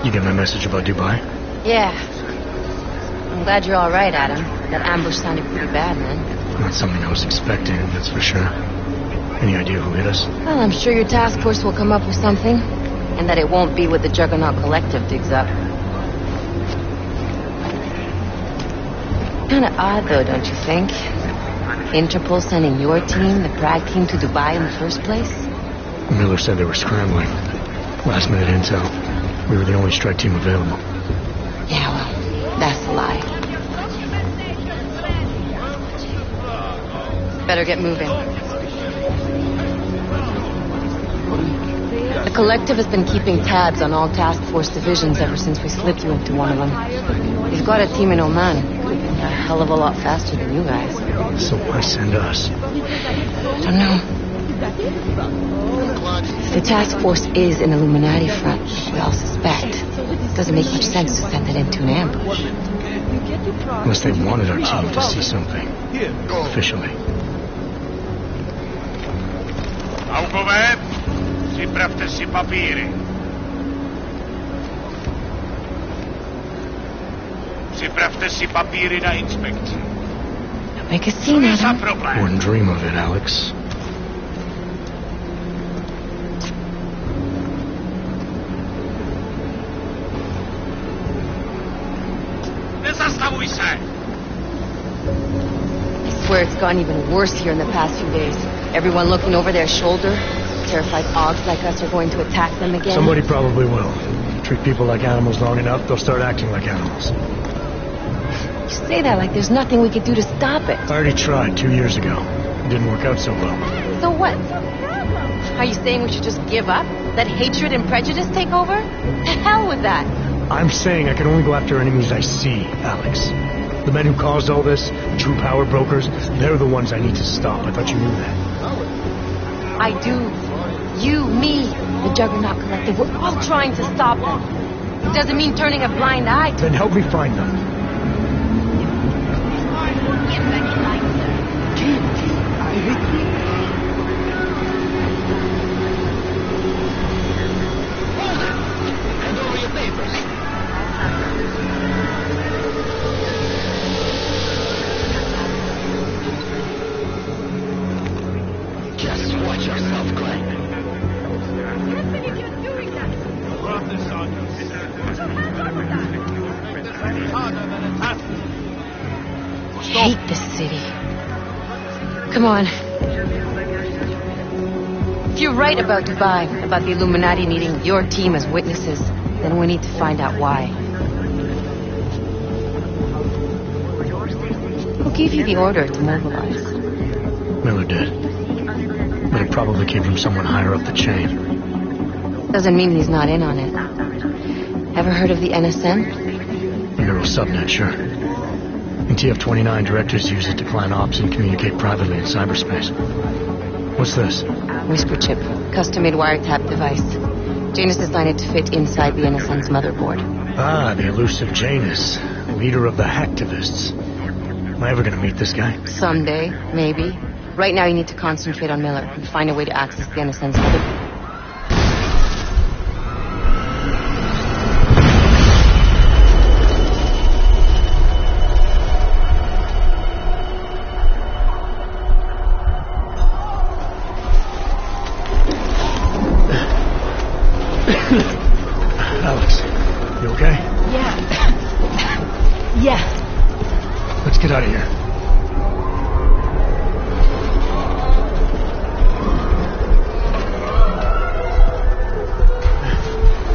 You get my message about Dubai? Yeah. I'm glad you're all right, Adam. That ambush sounded pretty bad, man. Not something I was expecting, that's for sure. Any idea who hit us? Well, I'm sure your task force will come up with something. And that it won't be what the Juggernaut Collective digs up. Kinda odd, though, don't you think? Interpol sending your team, the Prague team, to Dubai in the first place? Miller said they were scrambling. Last minute intel. We were the only strike team available. Yeah, well, that's a lie. Better get moving. The Collective has been keeping tabs on all task force divisions ever since we slipped you into one of them. We've got a team in Oman. Could have been a hell of a lot faster than you guys. So why send us? I don't know. If the task force is an Illuminati front, we all suspect. It doesn't make much sense to send it into an ambush. Unless they wanted our team to see something. Officially. Aukové, připravte si papíry. Připravte si papíry na inspekci. Make a scene, Adam. Wouldn't dream of it, Alex. Nezastavuj se! I swear it's gotten even worse here in the past few days. Everyone looking over their shoulder. Terrified Augs like us are going to attack them again. Somebody probably will. Treat people like animals long enough, they'll start acting like animals. You say that like there's nothing we could do to stop it. I already tried 2 years ago. It didn't work out so well. So what? Are you saying we should just give up? Let hatred and prejudice take over? The hell with that! I'm saying I can only go after enemies I see, Alex. The men who caused all this, the true power brokers, they're the ones I need to stop. I thought you knew that. I do. You, me, the Juggernaut Collective, we're all trying to stop them. It doesn't mean turning a blind eye to... Then help me find them. I hate this city. Come on. If you're right about Dubai, about the Illuminati needing your team as witnesses, then we need to find out why. Who gave you the order to mobilize? Miller did. But it probably came from someone higher up the chain. Doesn't mean he's not in on it. Ever heard of the NSN? Euro subnet, sure. In TF-29, directors use it to plan ops and communicate privately in cyberspace. What's this? Whisper chip. Custom-made wiretap device. Janus designed it to fit inside the NSN's motherboard. Ah, the elusive Janus. Leader of the hacktivists. Am I ever gonna meet this guy? Someday, maybe. Right now you need to concentrate on Miller and find a way to access the NSN's motherboard. Alex, you okay? Yeah. Yeah. Let's get out of here.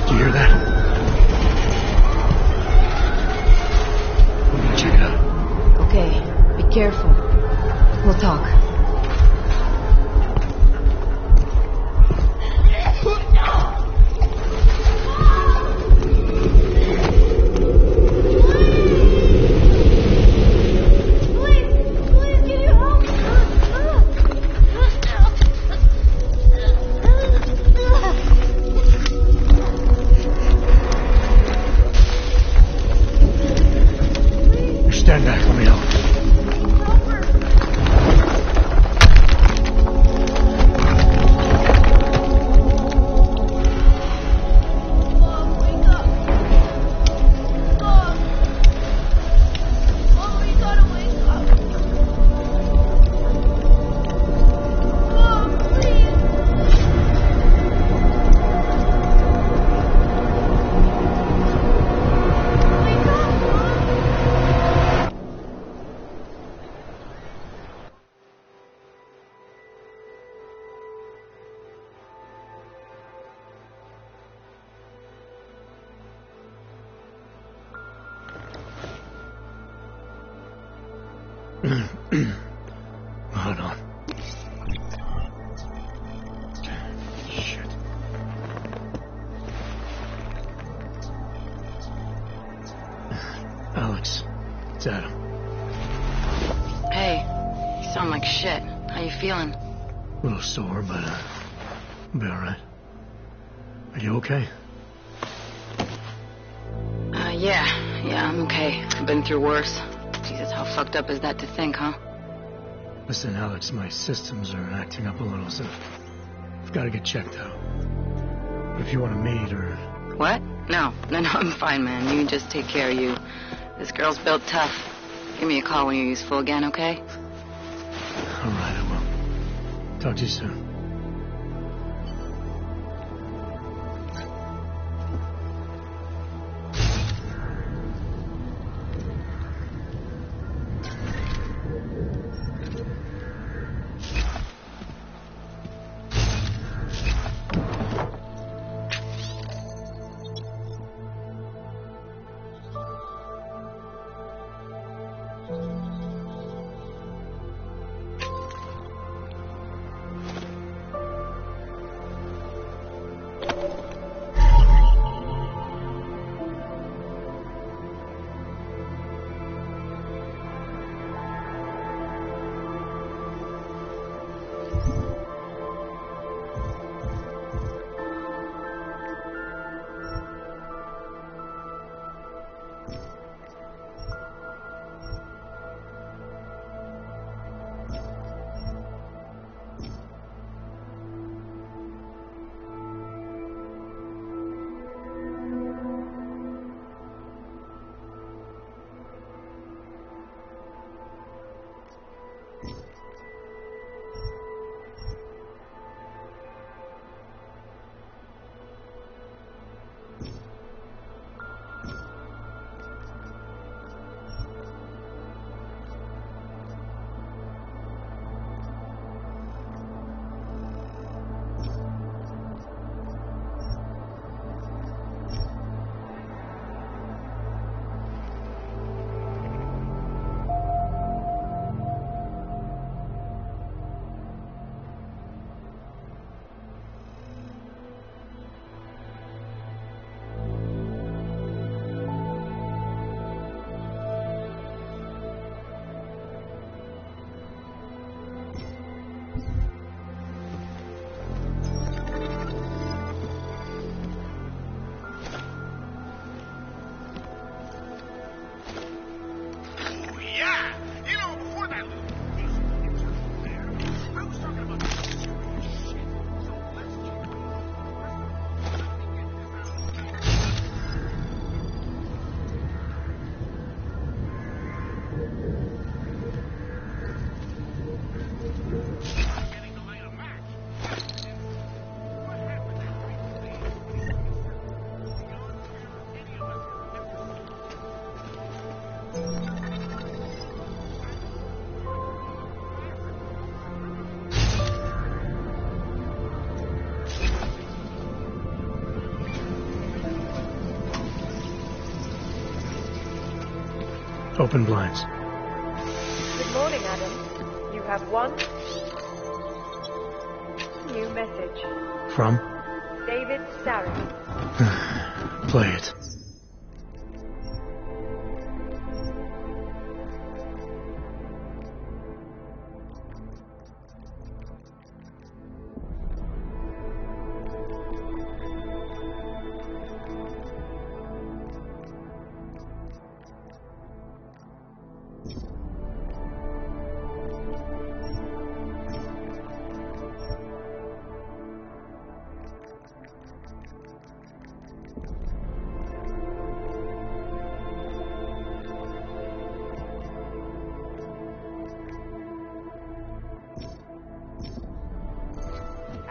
Do you hear that? I'm gonna check it out. Okay, be careful. We'll talk. Hold on. Shit. Alex, it's Adam. Hey, you sound like shit. How you feeling? A little sore, but I'll be alright. Are you okay? Yeah, I'm okay. I've been through worse. Jesus, how fucked up is that to think, huh? Listen, Alex, my systems are acting up a little, so I've got to get checked out. If you want to meet or... What? No, I'm fine, man. You just take care of you. This girl's built tough. Give me a call when you're useful again, okay? Alright, I will. Talk to you soon. Open blinds. Good morning, Adam. You have one new message. From? David Starry. Play it.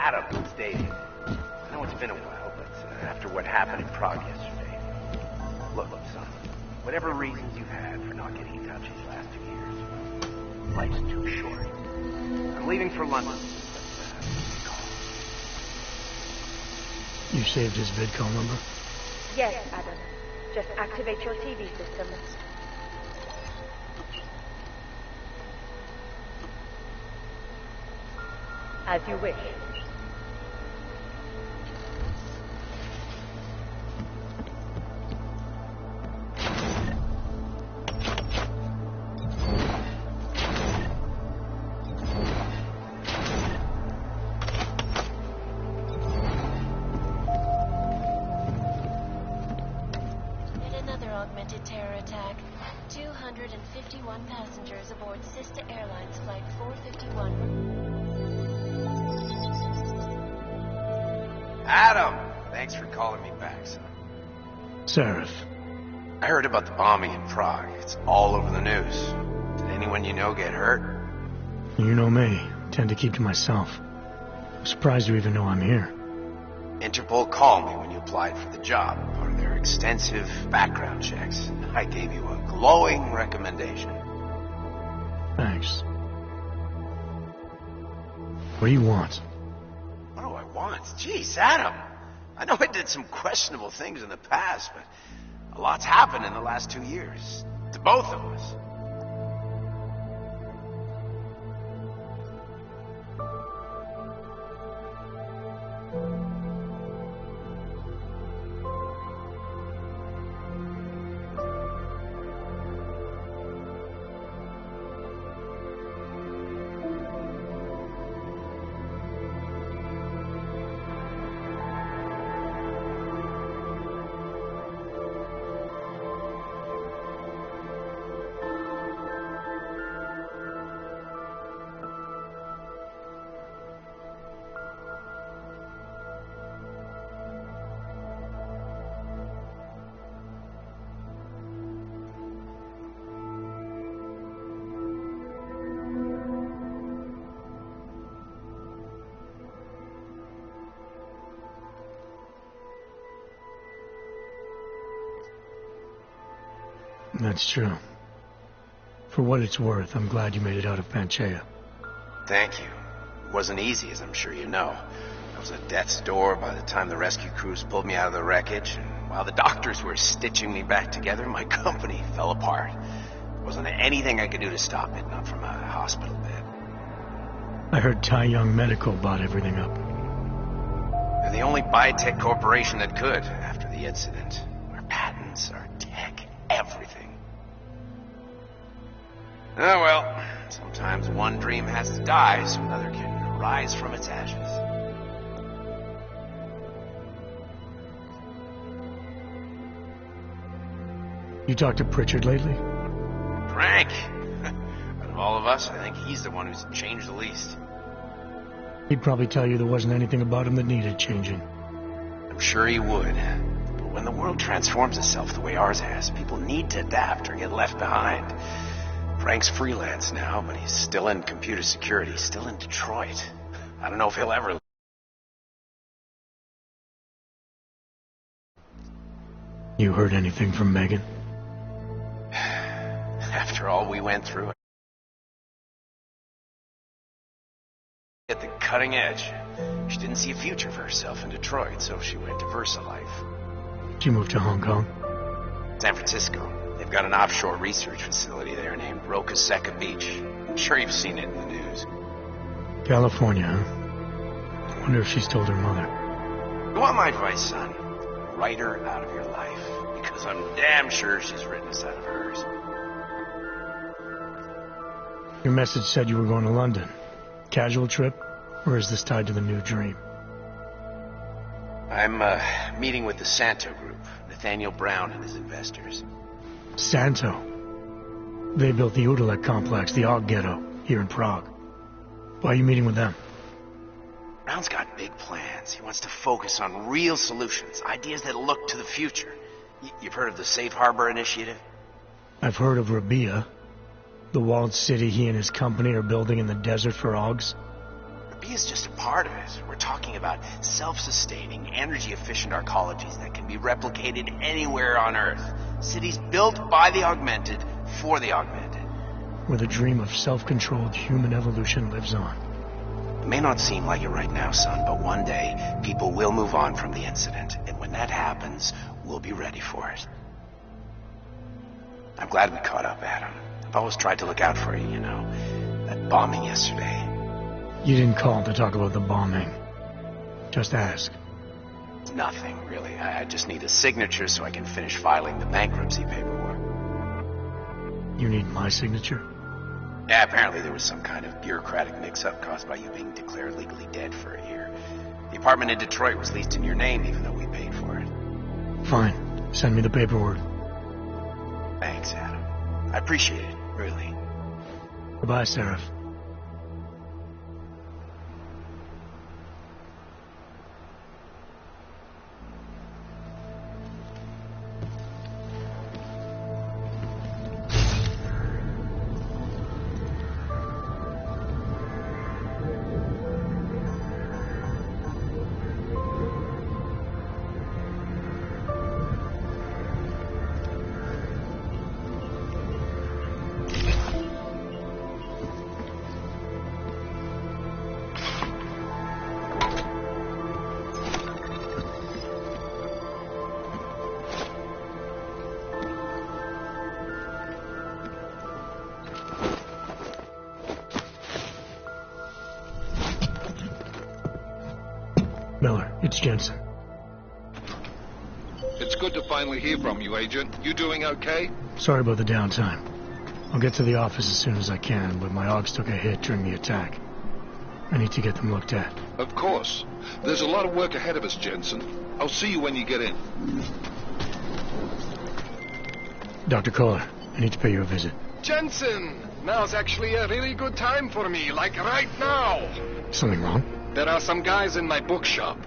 Adam, it's David. I know it's been a while, but after what happened in Prague yesterday... Look, son, whatever reasons you've had for not getting in touch these last 2 years, life's too short. I'm leaving for London, You saved his vidcall number? Yes, Adam. Just activate your TV system. As you wish. Augmented terror attack. 251 passengers aboard Sister Airlines Flight 451. Adam! Thanks for calling me back, son. Seraph. I heard about the bombing in Prague. It's all over the news. Did anyone you know get hurt? You know me. Tend to keep to myself. I'm surprised you even know I'm here. Interpol called me when you applied for the job, part of their extensive background checks. I gave you a glowing recommendation. Thanks. What do you want? What do I want? Jeez, Adam. I know I did some questionable things in the past, but a lot's happened in the last 2 years. To both of us. That's true. For what it's worth, I'm glad you made it out of Panchea. Thank you. It wasn't easy, as I'm sure you know. I was at death's door by the time the rescue crews pulled me out of the wreckage, and while the doctors were stitching me back together, my company fell apart. There wasn't anything I could do to stop it, not from a hospital bed. I heard Tai Young Medical bought everything up. They're the only biotech corporation that could, after the incident. Our patents, our tech, everything. Oh well, sometimes one dream has to die so another can rise from its ashes. You talked to Pritchard lately? Frank! Out of all of us, I think he's the one who's changed the least. He'd probably tell you there wasn't anything about him that needed changing. I'm sure he would. But when the world transforms itself the way ours has, people need to adapt or get left behind. Frank's freelance now, but he's still in computer security, still in Detroit. I don't know if he'll ever... You heard anything from Megan? After all we went through... At the cutting edge. She didn't see a future for herself in Detroit, so she went to VersaLife. She moved to Hong Kong? San Francisco. They've got an offshore research facility there named Roca Seca Beach. I'm sure you've seen it in the news. California, huh? I wonder if she's told her mother. You want my advice, son? Write her out of your life. Because I'm damn sure she's written us out of hers. Your message said you were going to London. Casual trip? Or is this tied to the new dream? I'm meeting with the Santo Group. Nathaniel Brown and his investors. Santo? They built the Udalek complex, the Og Ghetto, here in Prague. Why are you meeting with them? Brown's got big plans. He wants to focus on real solutions, ideas that look to the future. You've heard of the Safe Harbor Initiative? I've heard of Rabia, the walled city he and his company are building in the desert for Ogs. Rabia's just a part of it. We're talking about self-sustaining, energy-efficient arcologies that can be replicated anywhere on Earth. Cities built by the augmented, for the augmented. Where the dream of self-controlled human evolution lives on. It may not seem like it right now, son, but one day, people will move on from the incident. And when that happens, we'll be ready for it. I'm glad we caught up, Adam. I've always tried to look out for you, you know. That bombing yesterday. You didn't call to talk about the bombing. Just ask. Nothing, really. I just need a signature so I can finish filing the bankruptcy paperwork. You need my signature? Yeah, apparently there was some kind of bureaucratic mix-up caused by you being declared legally dead for a year. The apartment in Detroit was leased in your name even though we paid for it. Fine. Send me the paperwork. Thanks, Adam. I appreciate it, really. Goodbye, Seraph. Miller, it's Jensen. It's good to finally hear from you, Agent. You doing okay? Sorry about the downtime. I'll get to the office as soon as I can, but my Augs took a hit during the attack. I need to get them looked at. Of course. There's a lot of work ahead of us, Jensen. I'll see you when you get in. Dr. Kohler, I need to pay you a visit. Jensen! Now's actually a really good time for me, like right now. Something wrong? There are some guys in my bookshop.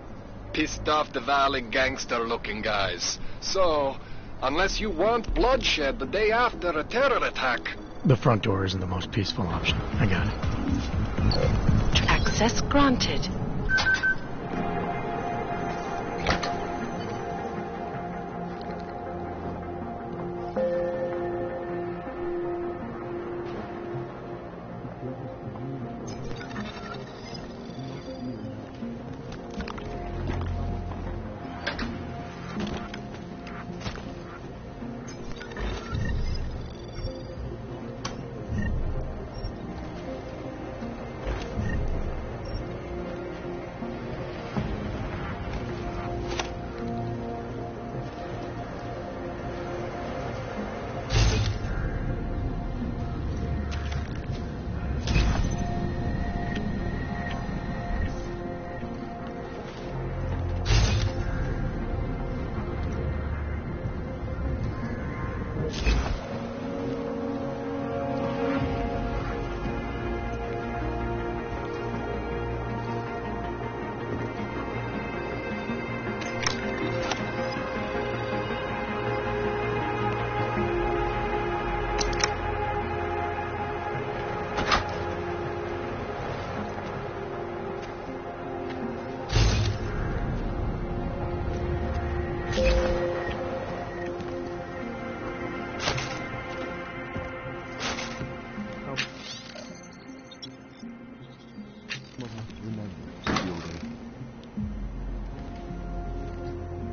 Pissed off the Valley gangster-looking guys. So, unless you want bloodshed the day after a terror attack... The front door isn't the most peaceful option. I got it. Access granted.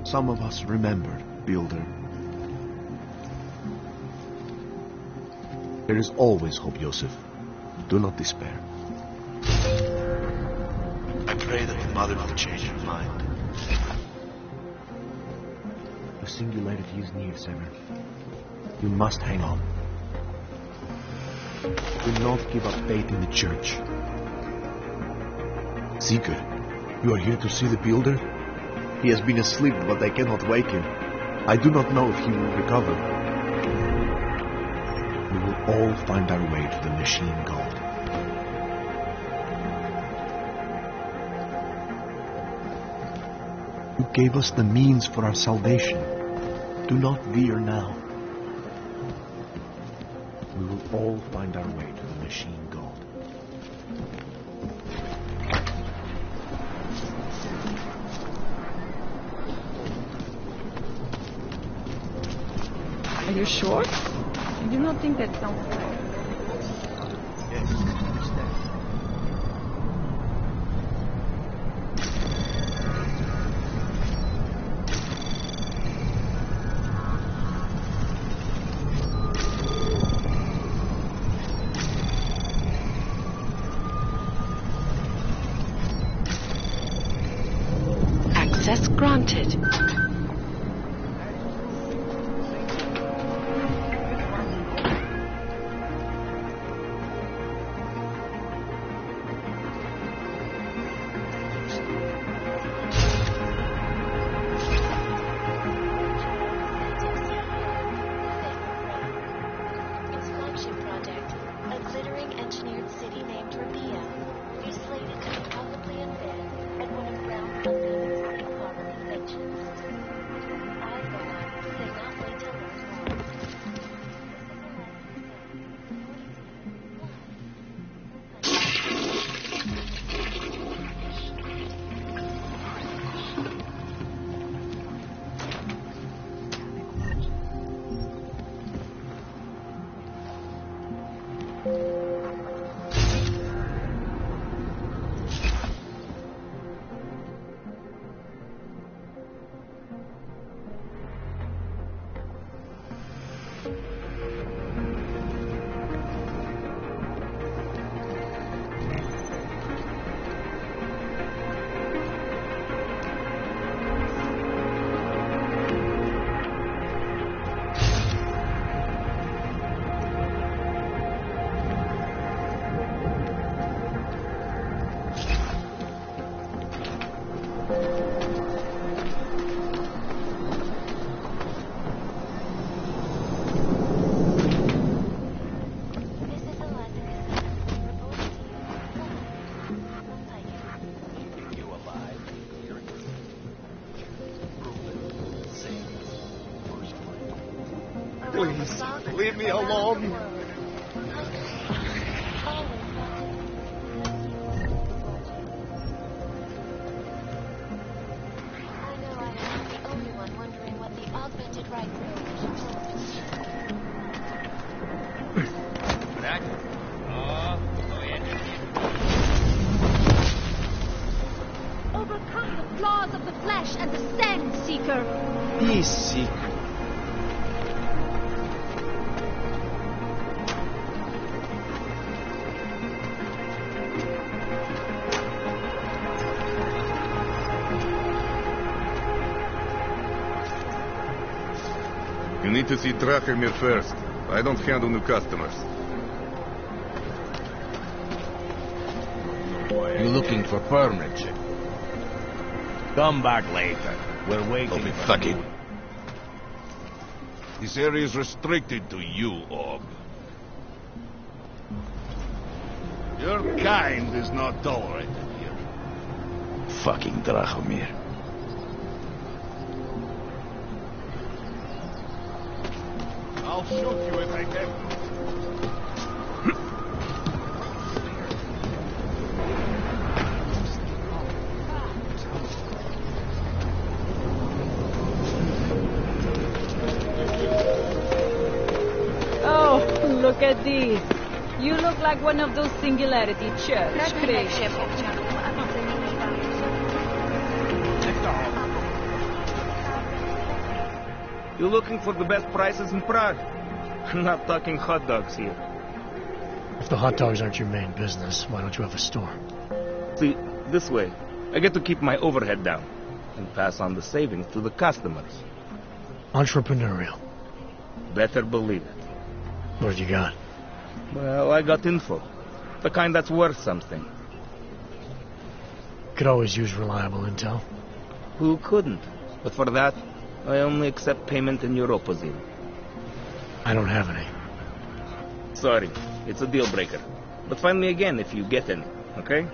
Some of us remembered, Builder. There is always hope, Joseph. Do not despair. I pray that the mother will change her mind. The singularity is near, Sever. You must hang on. Do not give up faith in the church. Seeker, you are here to see the Builder? He has been asleep, but I cannot wake him. I do not know if he will recover. We will all find our way to the machine god. You gave us the means for our salvation. Do not veer now. We will all find our way to the machine god. Are you sure? I do not think that sounds right. Yes, I understand. wanted. Please, leave me alone. Overcome the flaws of the flesh and the sand seeker. Peace seeker. You need to see Drachemir first. I don't handle new customers. You're looking for furniture. Come back later. We're waiting. Don't be thugging. This area is restricted to you, Orb. Your kind is not tolerated here. Fucking Drachemir. I'll shoot you if I can. Oh, look at these. You look like one of those Singularity Church creations. You looking for the best prices in Prague? I'm not talking hot dogs here. If the hot dogs aren't your main business, why don't you have a store? See, this way, I get to keep my overhead down and pass on the savings to the customers. Entrepreneurial. Better believe it. What have you got? Well, I got info. The kind that's worth something. Could always use reliable intel. Who couldn't? But for that, I only accept payment in Europozine. I don't have any. Sorry, it's a deal breaker. But find me again if you get any, okay?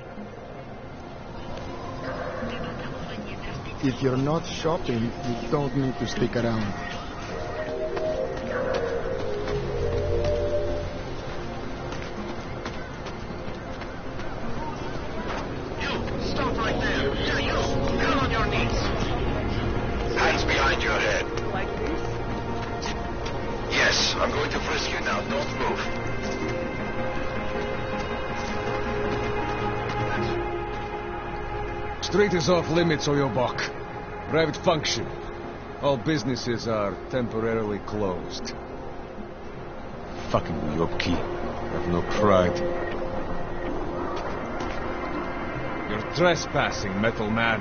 If you're not shopping, you don't need to stick around. Stop right there. Yeah, you. Down on your knees. Hands behind your head. Like this? Yes, I'm going to frisk you now. Don't move. Street is off limits, Oyobok. Private function. All businesses are temporarily closed. Fucking Yopki. Have no pride. You're trespassing, metal man.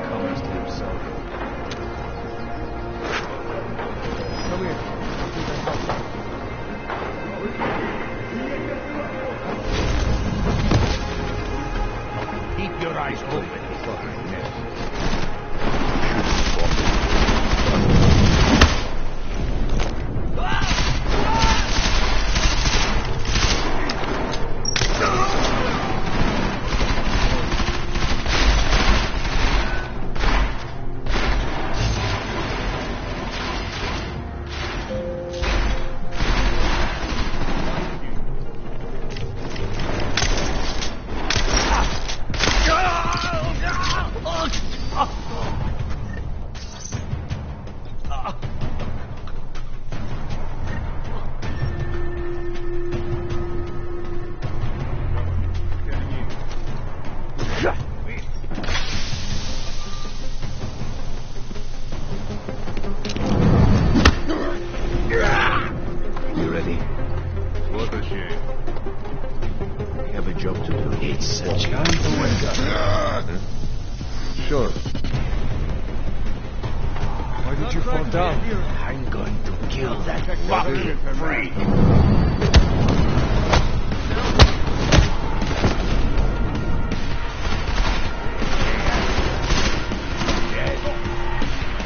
Comments to himself. Come here. Keep your eyes open for her neck. Sure. Why did you fall down? I'm going to kill that fucking freak.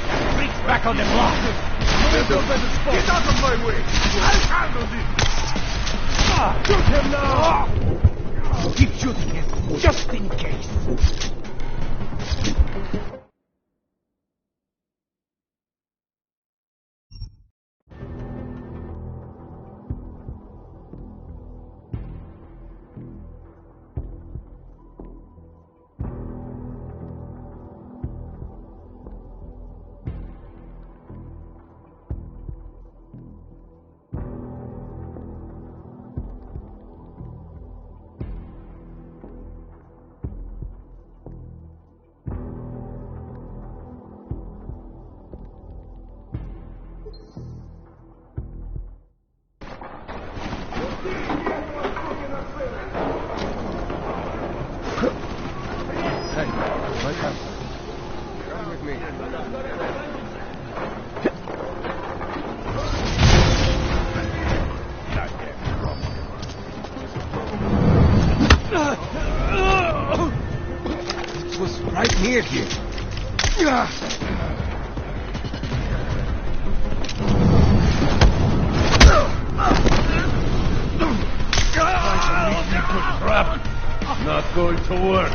That freak's back on the block. Get out of my way! I'll handle this! Shoot him now! Keep shooting him, just in case. It was right near here. Crap! Not going to work.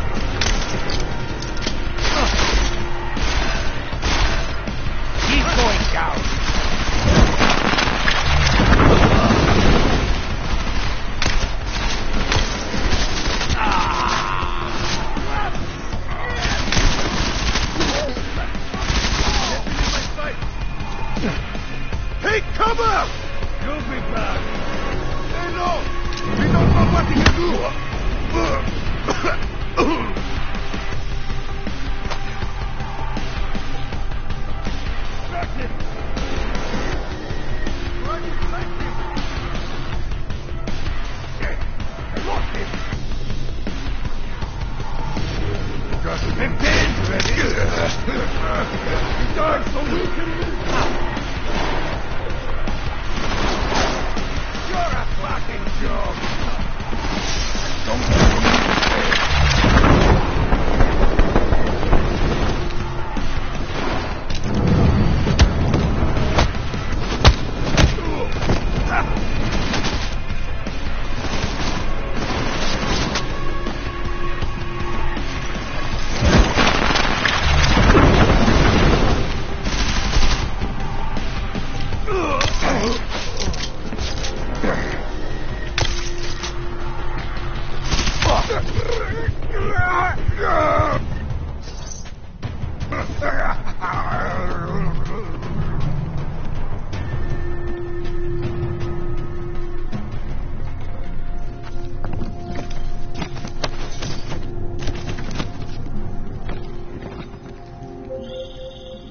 He's going down. Take cover! You'll be back. Hey, no! We don't know what he can do! Track him! Try to flank him! I lost him! Got him dead! Ready? He died so we can move! You're a fucking joke! Don't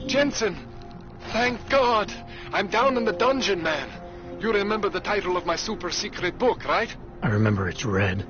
Jensen! Thank God! I'm down in the dungeon, man. You remember the title of my super secret book, right? I remember it's red.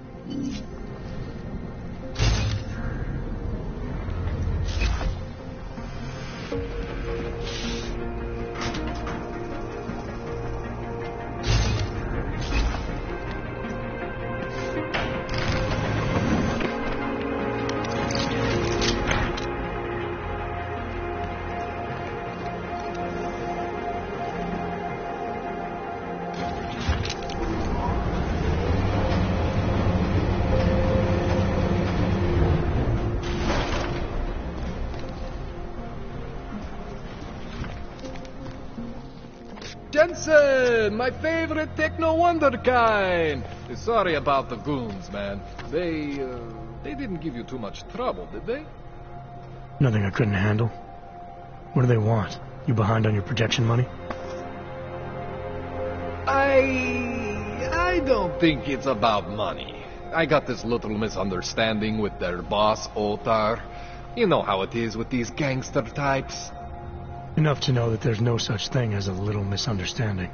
Jensen, my favorite techno wonderkind. Sorry about the goons, man. They didn't give you too much trouble, did they? Nothing I couldn't handle. What do they want? You behind on your protection money? I don't think it's about money. I got this little misunderstanding with their boss, Otar. You know how it is with these gangster types. Enough to know that there's no such thing as a little misunderstanding.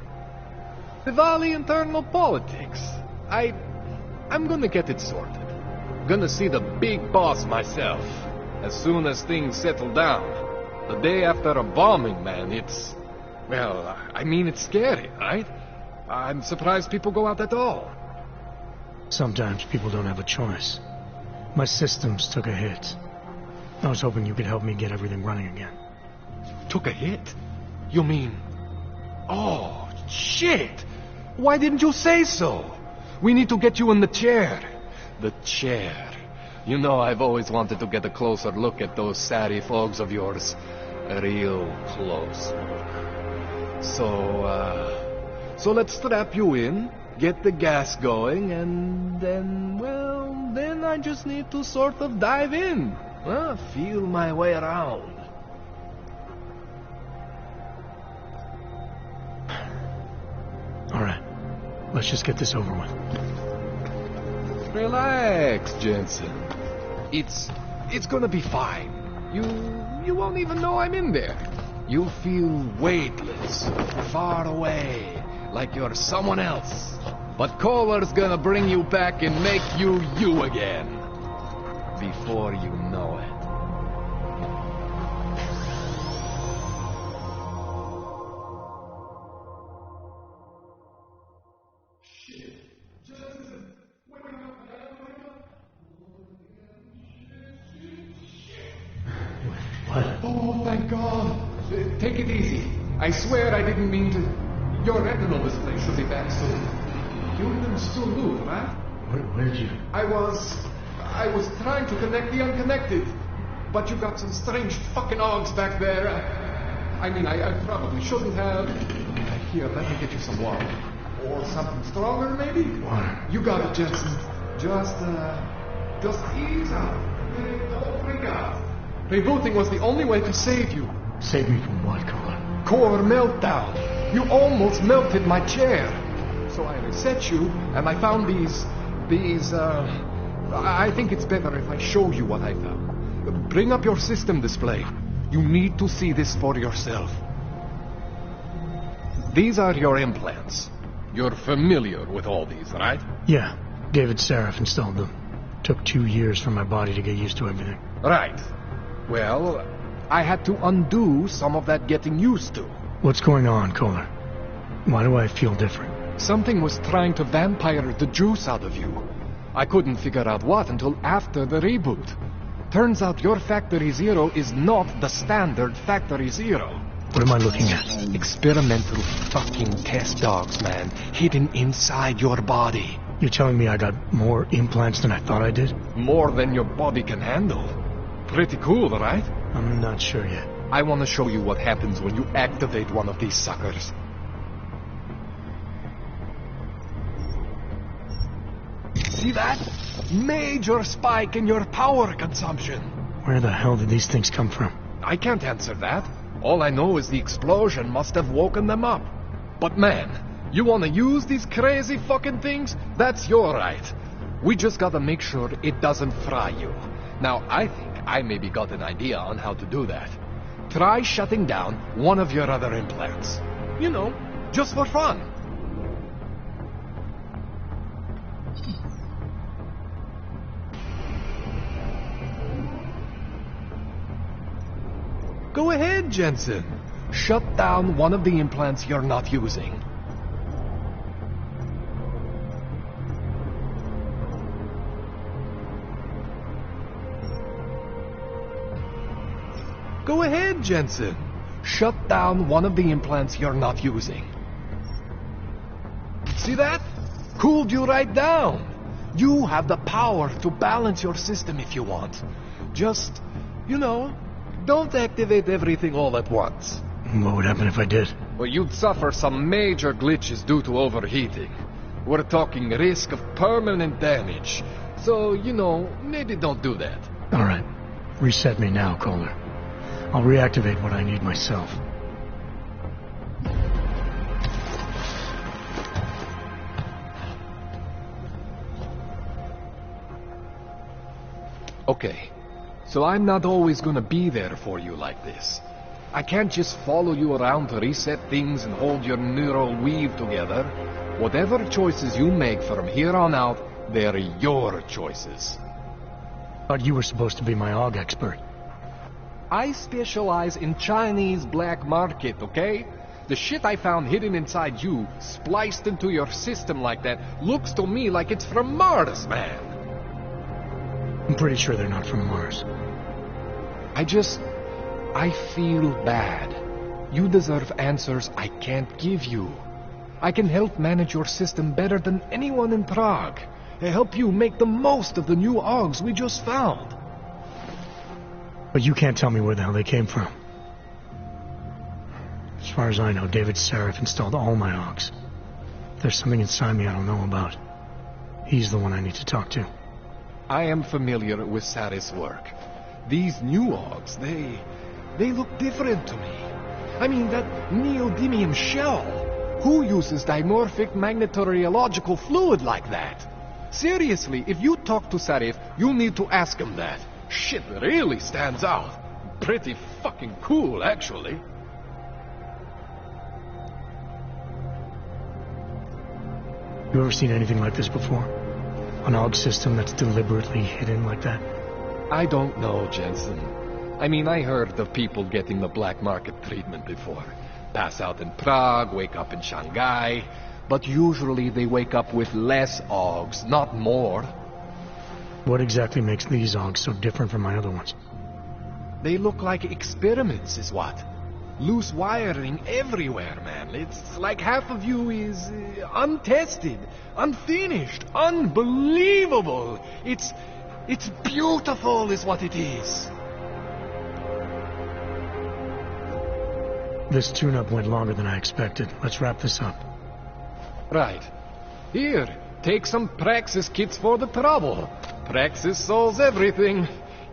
Diwali internal politics. I'm gonna get it sorted. Gonna see the big boss myself. As soon as things settle down. The day after a bombing, man, it's... Well, I mean, it's scary, right? I'm surprised people go out at all. Sometimes people don't have a choice. My systems took a hit. I was hoping you could help me get everything running again. Took a hit? You mean... Oh, shit! Why didn't you say so? We need to get you in the chair. The chair. You know, I've always wanted to get a closer look at those satty folks of yours. Real close. So let's strap you in, get the gas going, and then, well, then I just need to sort of dive in. Feel my way around. All right, let's just get this over with. Relax, Jensen. It's gonna be fine. You won't even know I'm in there. You'll feel weightless, far away, like you're someone else. But Kohler's gonna bring you back and make you you again. Before you know it. Oh, thank God. Take it easy. I swear I didn't mean to... Your retinal display should be back soon. You can still move, right? Where'd you... I was trying to connect the unconnected. But you got some strange fucking ogs back there. I mean, I probably shouldn't have. Here, let me get you some water. Or something stronger, maybe? Water. You got it, Jensen. Just ease out. Don't freak out. Rebooting was the only way to save you. Save me from what, Kohler? Core meltdown. You almost melted my chair. So I reset you, and I found these... I think it's better if I show you what I found. Bring up your system display. You need to see this for yourself. These are your implants. You're familiar with all these, right? Yeah. David Seraph installed them. Took 2 years for my body to get used to everything. Right. Well, I had to undo some of that getting used to. What's going on, Kohler? Why do I feel different? Something was trying to vampire the juice out of you. I couldn't figure out what until after the reboot. Turns out your Factory Zero is not the standard Factory Zero. What am I looking at? Experimental fucking test dogs, man. Hidden inside your body. You're telling me I got more implants than I thought I did? More than your body can handle. Pretty cool, right? I'm not sure yet. I want to show you what happens when you activate one of these suckers. See that? Major spike in your power consumption. Where the hell did these things come from? I can't answer that. All I know is the explosion must have woken them up. But man, you want to use these crazy fucking things? That's your right. We just gotta make sure it doesn't fry you. Now, I think I maybe got an idea on how to do that. Try shutting down one of your other implants. You know, just for fun. Go ahead, Jensen. Shut down one of the implants you're not using. Go ahead, Jensen. Shut down one of the implants you're not using. See that? Cooled you right down. You have the power to balance your system if you want. Just, don't activate everything all at once. What would happen if I did? Well, you'd suffer some major glitches due to overheating. We're talking risk of permanent damage. So, maybe don't do that. All right. Reset me now, Kohler. I'll reactivate what I need myself. Okay, so I'm not always gonna be there for you like this. I can't just follow you around to reset things and hold your neural weave together. Whatever choices you make from here on out, they're your choices. Thought you were supposed to be my AUG expert. I specialize in Chinese black market, okay? The shit I found hidden inside you, spliced into your system like that, looks to me like it's from Mars, man. I'm pretty sure they're not from Mars. I feel bad. You deserve answers I can't give you. I can help manage your system better than anyone in Prague. I help you make the most of the new AUGs we just found. But you can't tell me where the hell they came from. As far as I know, David Sarif installed all my AUGs. There's something inside me I don't know about. He's the one I need to talk to. I am familiar with Sarif's work. These new AUGs, they look different to me. I mean, that neodymium shell. Who uses dimorphic magnetorheological fluid like that? Seriously, if you talk to Sarif, you'll need to ask him that. Shit really stands out. Pretty fucking cool, actually. You ever seen anything like this before? An AUG system that's deliberately hidden like that? I don't know, Jensen. I mean, I heard of people getting the black market treatment before. Pass out in Prague, wake up in Shanghai. But usually they wake up with less AUGs, not more. What exactly makes these AUGs so different from my other ones? They look like experiments, is what. Loose wiring everywhere, man. It's like half of you is untested, unfinished, unbelievable. It's beautiful is what it is. This tune-up went longer than I expected. Let's wrap this up. Right. Here, take some Praxis kits for the trouble. Praxis solves everything.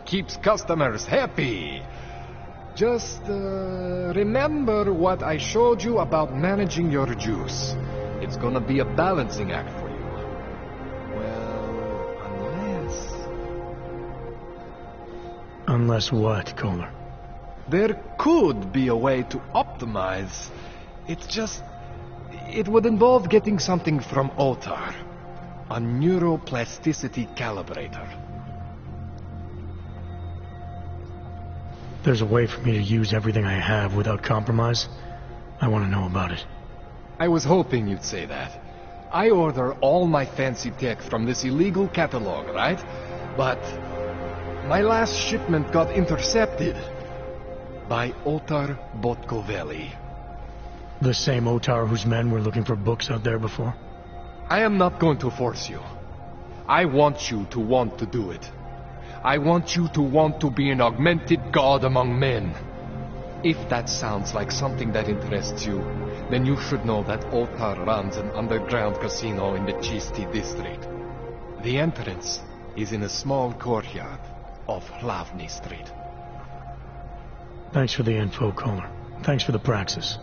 Keeps customers happy. Just, remember what I showed you about managing your juice. It's gonna be a balancing act for you. Well, unless... Unless what, Kohler? There could be a way to optimize. It would involve getting something from OTAR. A neuroplasticity calibrator. There's a way for me to use everything I have without compromise. I want to know about it. I was hoping you'd say that. I order all my fancy tech from this illegal catalog, right? But my last shipment got intercepted by Otar Botkoveli. The same Otar whose men were looking for books out there before? I am not going to force you. I want you to want to do it. I want you to want to be an augmented god among men. If that sounds like something that interests you, then you should know that Otar runs an underground casino in the Chisti district. The entrance is in a small courtyard off Hlavny Street. Thanks for the info, Kohler. Thanks for the praxis.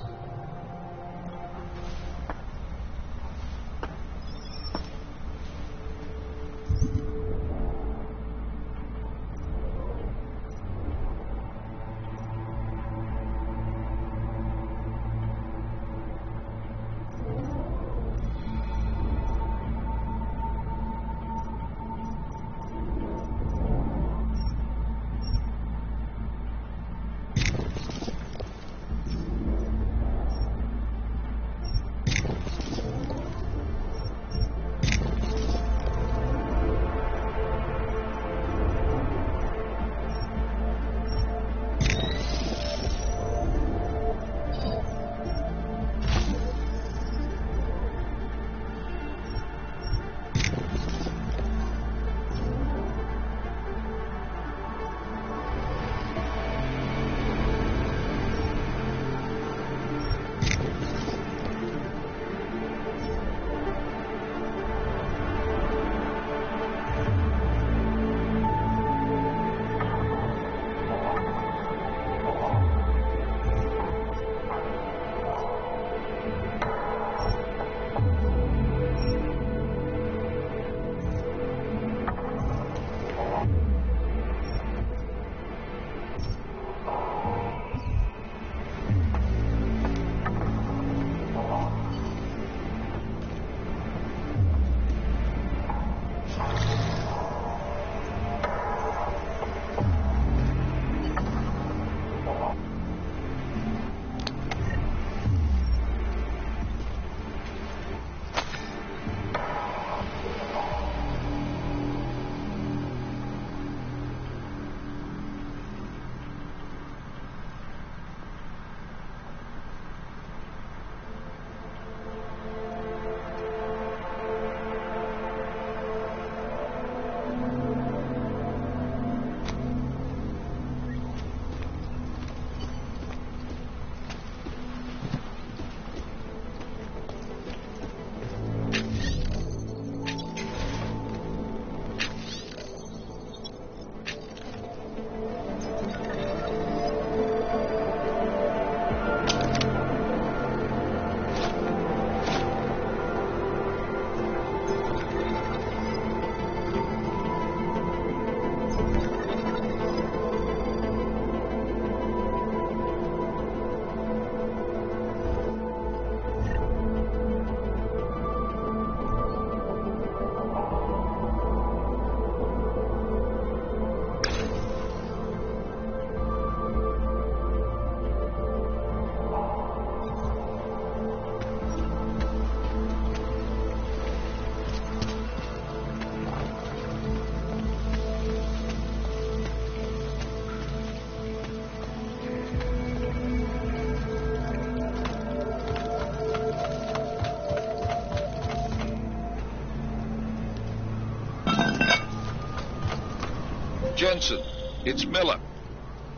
Jensen, it's Miller.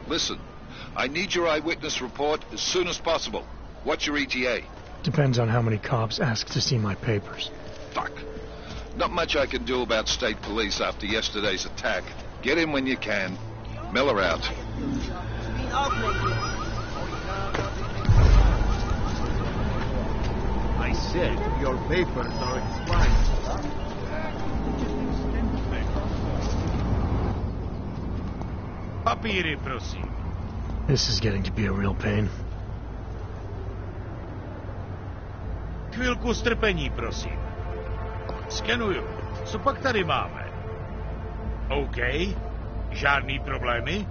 Listen, I need your eyewitness report as soon as possible. What's your ETA? Depends on how many cops ask to see my papers. Fuck. Not much I can do about state police after yesterday's attack. Get in when you can. Miller out. I said your papers are expired. Papíry, prosím. This is getting to be a real pain. Chvilku strpení, prosím. Skenuju. Co pak tady máme? OK. Žádný problémy?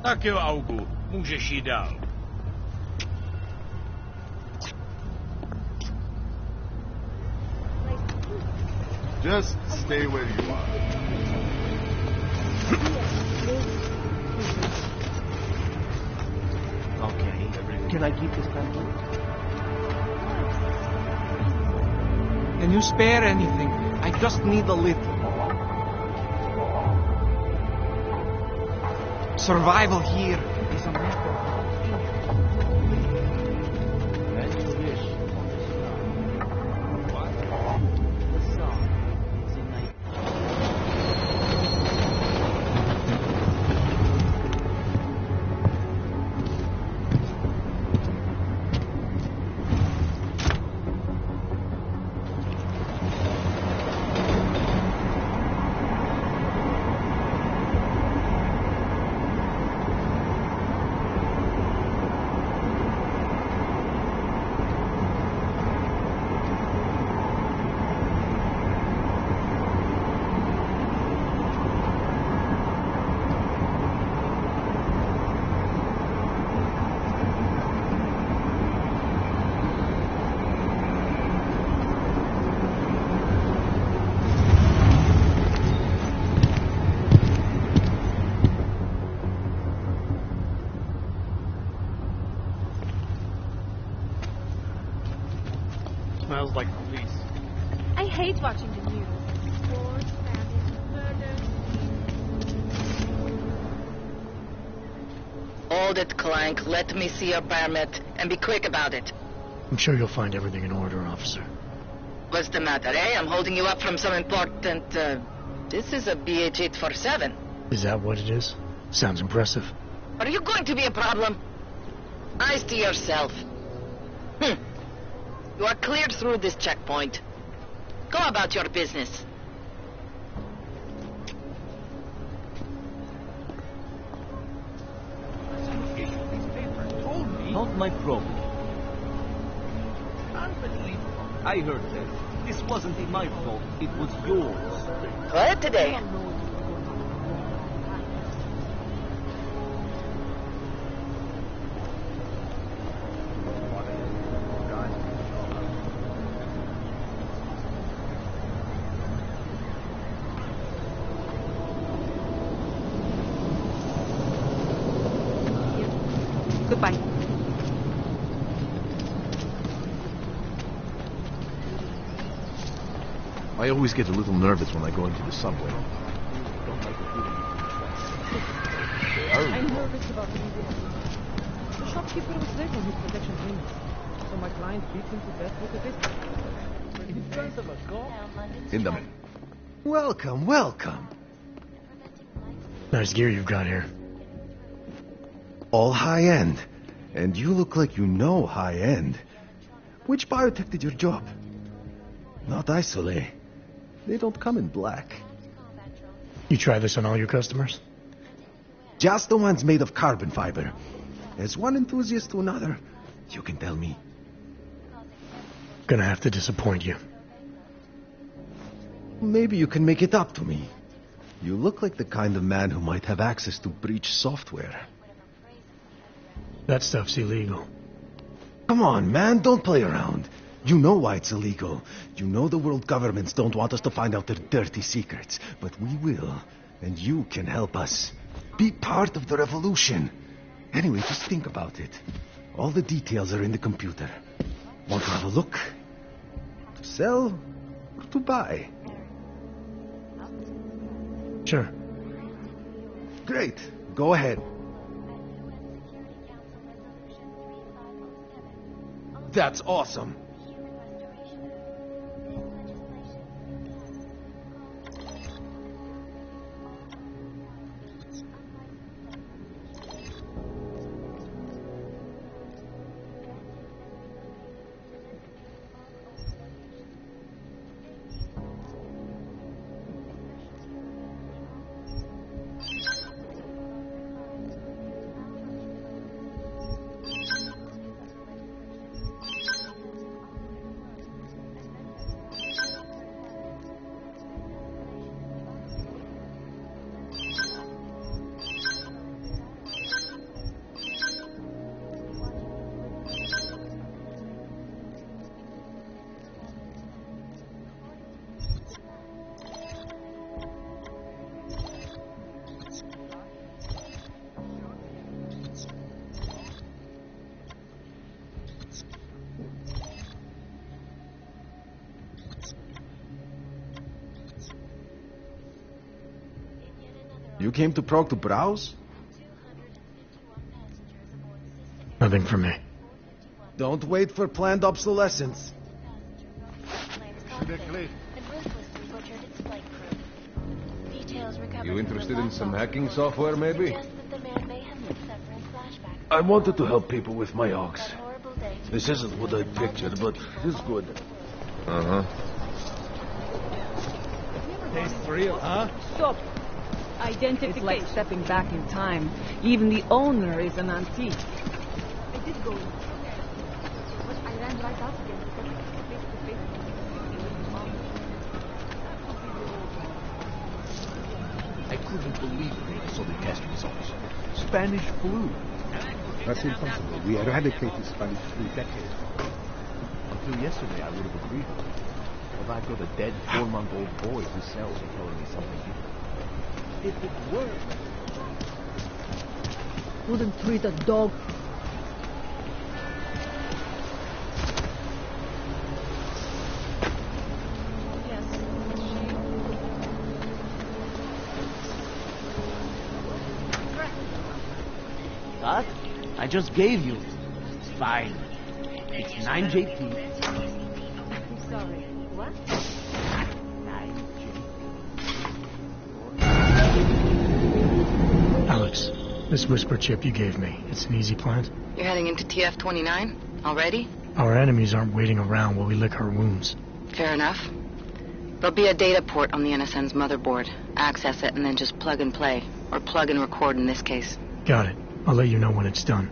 Tak jo, Augu. Můžeš jít dál. Just stay where you are. Okay. Can I keep this pamphlet? Can you spare anything? I just need a little. Survival here is a matter of Smells like police. I hate watching the news. Wars, famines, murders. Hold it, Clank. Let me see your permit, and be quick about it. I'm sure you'll find everything in order, officer. What's the matter, eh? I'm holding you up from some important, This is a BH-847. Is that what it is? Sounds impressive. Are you going to be a problem? Eyes to yourself. You are cleared through this checkpoint. Go about your business. Not my problem. Unbelievable. I heard that. This wasn't my fault. It was yours. Quiet today. Goodbye. I always get a little nervous when I go into the subway. I'm nervous about the museum. The shopkeeper was late on his protection payments, so my client beat him to death with a pistol. In front of a cop? Indamen. Welcome, welcome. Nice gear you've got here. All high-end. And you look like you know high-end. Which biotech did your job? Not Isolé. They don't come in black. You try this on all your customers? Just the ones made of carbon fiber. As one enthusiast to another, you can tell me. Gonna have to disappoint you. Maybe you can make it up to me. You look like the kind of man who might have access to breach software. That stuff's illegal. Come on, man, don't play around. You know why it's illegal. You know the world governments don't want us to find out their dirty secrets. But we will. And you can help us. Be part of the revolution. Anyway, just think about it. All the details are in the computer. Want to have a look? To sell or to buy? Sure. Great. Go ahead. That's awesome. You came to Prague to browse? Nothing for me. Don't wait for planned obsolescence. You interested in some hacking software, maybe? I wanted to help people with my ox. This isn't what I pictured, but it's good. Uh-huh. Tastes real, huh? Stop. Identification. It's like stepping back in time. Even the owner is an antique. I did go in. But I ran right out again because face to face with mom. I couldn't believe they saw the test results. Spanish flu. That's impossible. We eradicated Spanish flu decades ago. Until yesterday, I would have agreed with it. But I've got a dead 4-month-old boy whose cells are telling me something different. If it worked, Wouldn't treat a dog. That? I just gave you. It's fine. It's 9 JP. I'm sorry. What? 9 Alex, this whisper chip you gave me, it's an easy plant? You're heading into TF-29? Already? Our enemies aren't waiting around while we lick our wounds. Fair enough. There'll be a data port on the NSN's motherboard. Access it and then just plug and play. Or plug and record in this case. Got it. I'll let you know when it's done.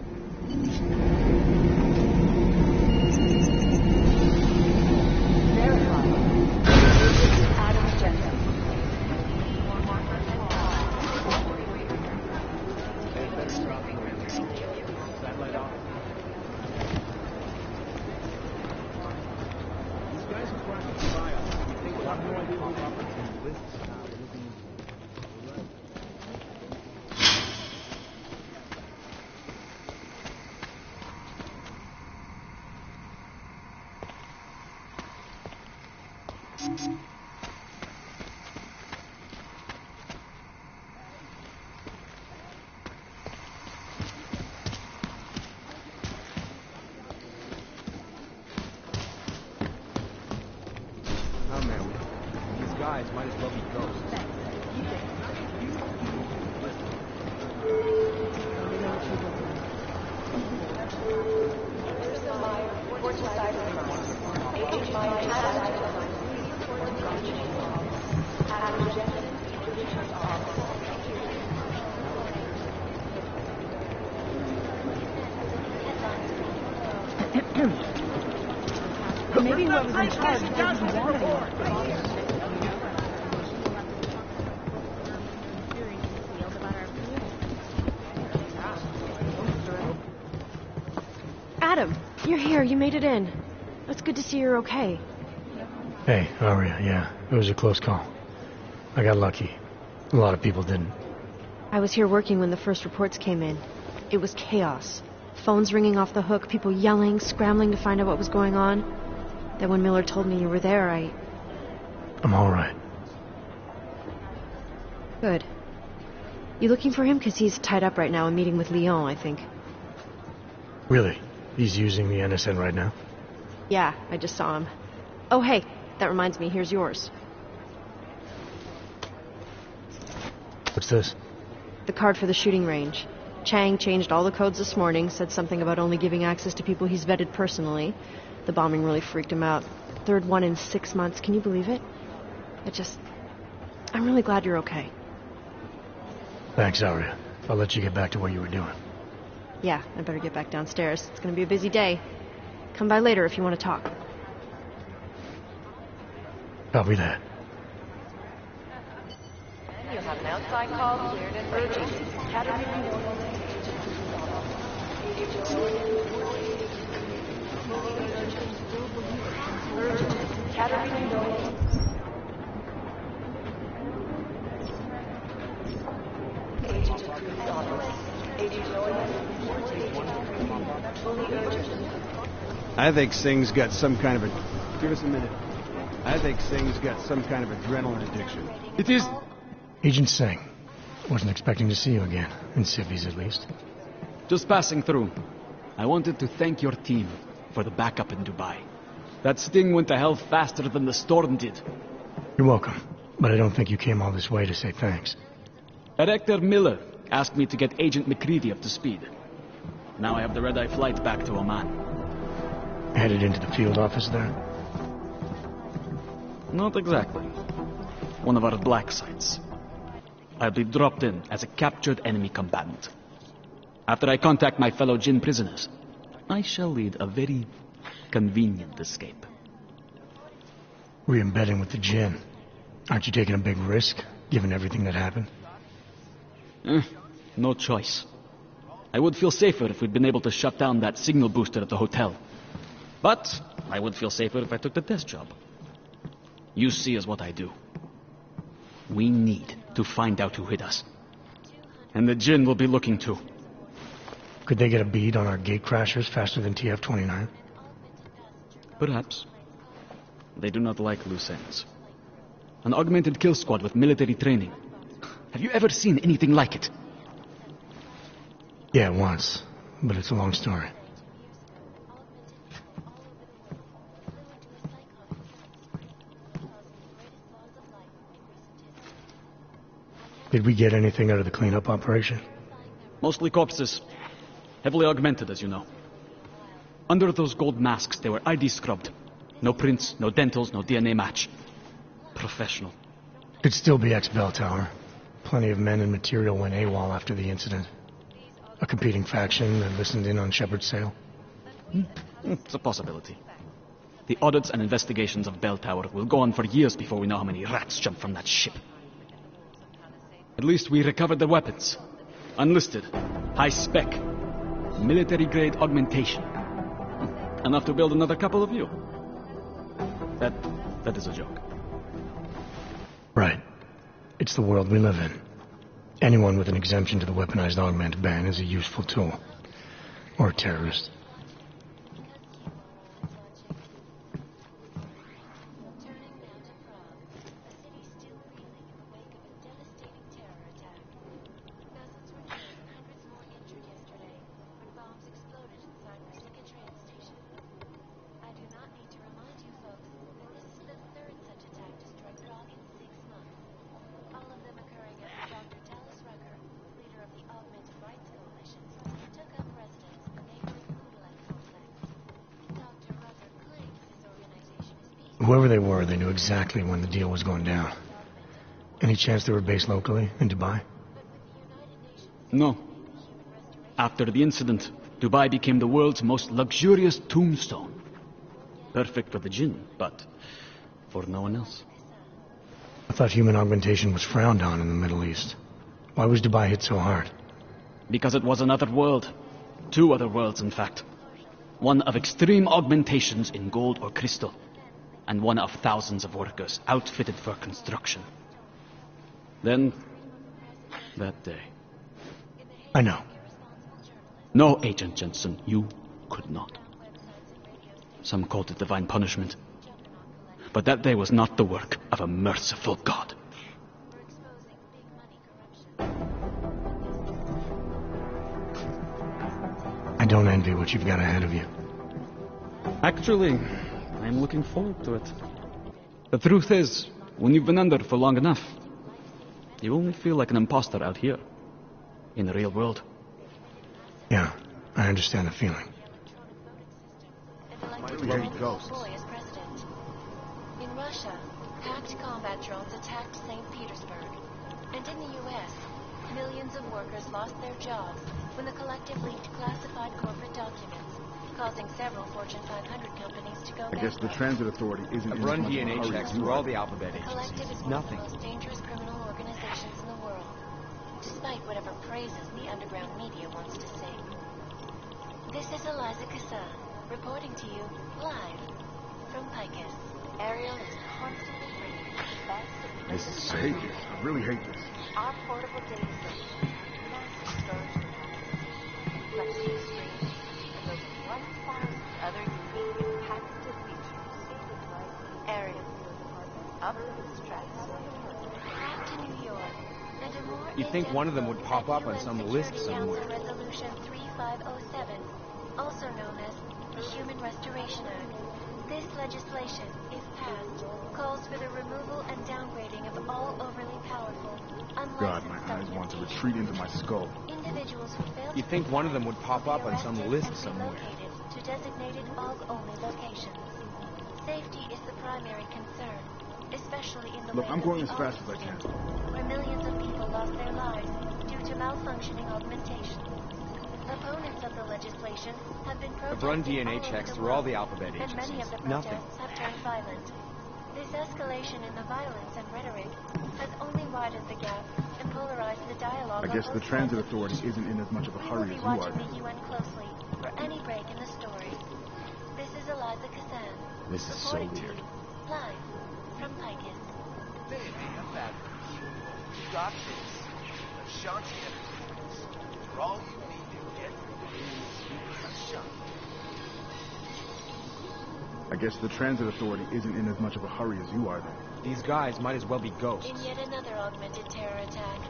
Guys, might as well be ghosts. Maybe whoever's in charge doesn't want anymore. Adam, you're here. You made it in. It's good to see you're okay. Hey, how are you? Yeah, it was a close call. I got lucky. A lot of people didn't. I was here working when the first reports came in. It was chaos. Phones ringing off the hook, people yelling, scrambling to find out what was going on. Then when Miller told me you were there, I'm all right. Good. You looking for him? Because he's tied up right now and meeting with Lyon, I think. Really? He's using the NSN right now? Yeah, I just saw him. Oh, hey, that reminds me, here's yours. What's this? The card for the shooting range. Chang changed all the codes this morning, said something about only giving access to people he's vetted personally. The bombing really freaked him out. Third one in 6 months, can you believe it? I'm really glad you're okay. Thanks, Aria. I'll let you get back to what you were doing. Yeah, I better get back downstairs. It's gonna be a busy day. Come by later if you want to talk. Copy that. You have an outside call cleared and urgent. I think Singh's got some kind of a... Give us a minute. I think Singh's got some kind of adrenaline addiction. It is... Agent Singh. Wasn't expecting to see you again. In civvies, at least. Just passing through. I wanted to thank your team for the backup in Dubai. That sting went to hell faster than the storm did. You're welcome. But I don't think you came all this way to say thanks. Director Miller asked me to get Agent McCready up to speed. Now I have the red-eye flight back to Oman. Headed into the field office there? Not exactly. One of our black sites. I'll be dropped in as a captured enemy combatant. After I contact my fellow Jinn prisoners, I shall lead a very convenient escape. Re-embedding with the Jinn. Aren't you taking a big risk, given everything that happened? No choice. I would feel safer if we'd been able to shut down that signal booster at the hotel. But I would feel safer if I took the desk job. You see is what I do. We need to find out who hit us. And the Jinn will be looking too. Could they get a bead on our gate crashers faster than TF-29? Perhaps. They do not like loose ends. An augmented kill squad with military training. Have you ever seen anything like it? Yeah, once. But it's a long story. Did we get anything out of the cleanup operation? Mostly corpses. Heavily augmented, as you know. Under those gold masks, they were ID scrubbed. No prints, no dentals, no DNA match. Professional. Could still be ex-Bell Tower. Plenty of men and material went AWOL after the incident. A competing faction that listened in on Shepard's sale. It's a possibility. The audits and investigations of Bell Tower will go on for years before we know how many rats jumped from that ship. At least we recovered their weapons. Unlisted. High spec. Military-grade augmentation. Enough to build another couple of you. That is a joke. Right. It's the world we live in. Anyone with an exemption to the weaponized augment ban is a useful tool. Or a terrorist. Whoever they were, they knew exactly when the deal was going down. Any chance they were based locally, in Dubai? No. After the incident, Dubai became the world's most luxurious tombstone. Perfect for the Jinn, but for no one else. I thought human augmentation was frowned on in the Middle East. Why was Dubai hit so hard? Because it was another world. Two other worlds, in fact. One of extreme augmentations in gold or crystal. And one of thousands of workers outfitted for construction. Then, that day. I know. No, Agent Jensen, you could not. Some called it divine punishment. But that day was not the work of a merciful God. I don't envy what you've got ahead of you. Actually, I'm looking forward to it. The truth is, when you've been under for long enough, you only feel like an imposter out here, in the real world. Yeah, I understand the feeling. In Russia, hacked combat drones attacked St. Petersburg. And in the U.S., millions of workers lost their jobs when the collective leaked classified corporate documents, causing several Fortune 500 companies to go bankrupt. I guess the transit authority isn't I've run DNA checks through all the alphabet The collective agencies. is one of the most dangerous criminal organizations in the world, despite whatever praises the underground media wants to sing. This is Eliza Kassan, reporting to you live from Picus. Ariel is constantly bringing you the best of the latest. I hate this. I really hate this. Our portable data station, massive storage capacity, flexible screens, and over 1,000 other unique and patented features. Ariel, up to the stratosphere. Back to New York, and a more You'd think one of them would pop up on some list somewhere. Resolution 3507, also known as the Human Restoration Act. This legislation, if passed, calls for the removal and downgrading of all overly powerful, unlicensed God, my eyes want to retreat into my skull. individuals who fail You'd to think one of them would pop up on some arrested list and somewhere. relocated to designated AUG-only locations. Safety is the primary concern, especially in the Look, wake I'm of going the as fast AUG as I can. incident, where millions of people lost their lives due to malfunctioning augmentation. Opponents of the legislation have been I've protesting run DNA all over checks the through all world, the alphabet and many of agencies. the Nothing. protests have turned violent. This escalation in the violence and rhetoric has only widened the gap and polarized the dialogue. I guess on the both transit sides of authority the issue. isn't in as much of a We will hurry be as you are. watching the UN closely for any break in the story. This is Eliza Kassan. This is so reporting to weird. you, live from Picus. Baby, I'm back. You got this. Ashanti Entertainment. For all you need to get Ashanti. I guess the transit authority isn't in as much of a hurry as you are, then. These guys might as well be ghosts. In yet another augmented terror attack,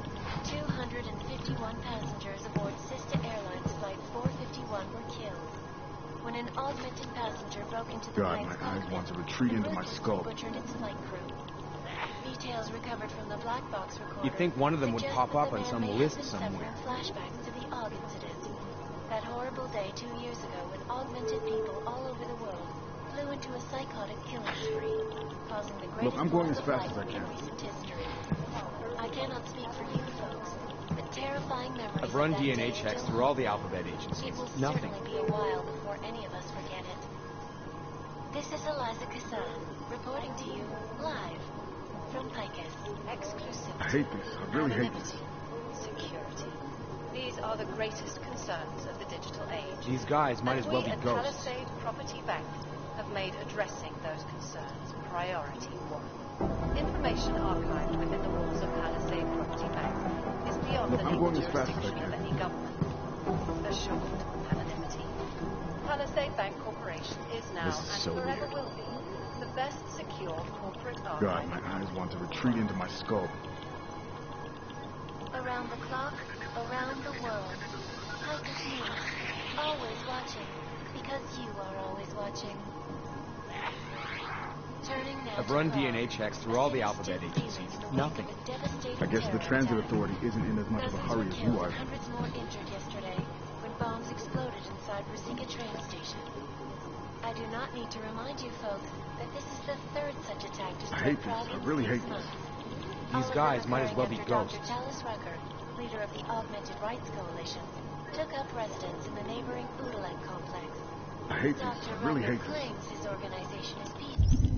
251 passengers aboard Sister Airlines Flight 451 were killed when an augmented passenger broke into the God, plane's my eyes cockpit want to retreat and into my ruthlessly skull. butchered its flight crew. Details recovered from the black box recorder You'd think one of them would suggest pop that up the on man some may have list been somewhere. suffering flashbacks to the AUG incident. That horrible day 2 years ago when augmented people all over the world flew into a psychotic killing spree, causing the greatest I'm going loss as of fast life as I in can. recent history. I cannot speak for you folks, but terrifying memories I've run of that DNA day checks still through all haunt the me. alphabet agencies. It will Nothing. certainly be a while before any of us forget it. This is Eliza Kassan, reporting to you live from Picus. Exclusivity. I hate this. I really hate this. Security. These are the greatest concerns of the digital age. These guys might as well be And we ghosts. at Palisade Property Bank have made addressing those concerns priority one. Information archived within the walls of Palisade Property Bank is beyond Look, the I'm legal going as fast as I jurisdiction of can. any government. Assured anonymity. Palisade Bank Corporation is now This is and so forever weird. will be the best secure corporate archive. God, my eyes want to retreat into my skull. Around the clock, around the world. Picus News. Always watching. Because you are always watching. Turning now I've to run Prague. DNA checks through all the alphabet agencies. Nothing. I guess the transit authority isn't in as much of a hurry as you are. Hundreds more injured yesterday when bombs exploded inside Ruzicka train station. I do not need to remind you folks that this is the third such attack to I strike hate this. Prague I in really 6 hate this. months. These guys might as well be ghosts. Dr. Talis Rucker, leader of the Augmented Rights Coalition, took up residence in the neighboring Udalen complex. I hate this. Dr. I really Rucker hate this. claims his organization is peaceful.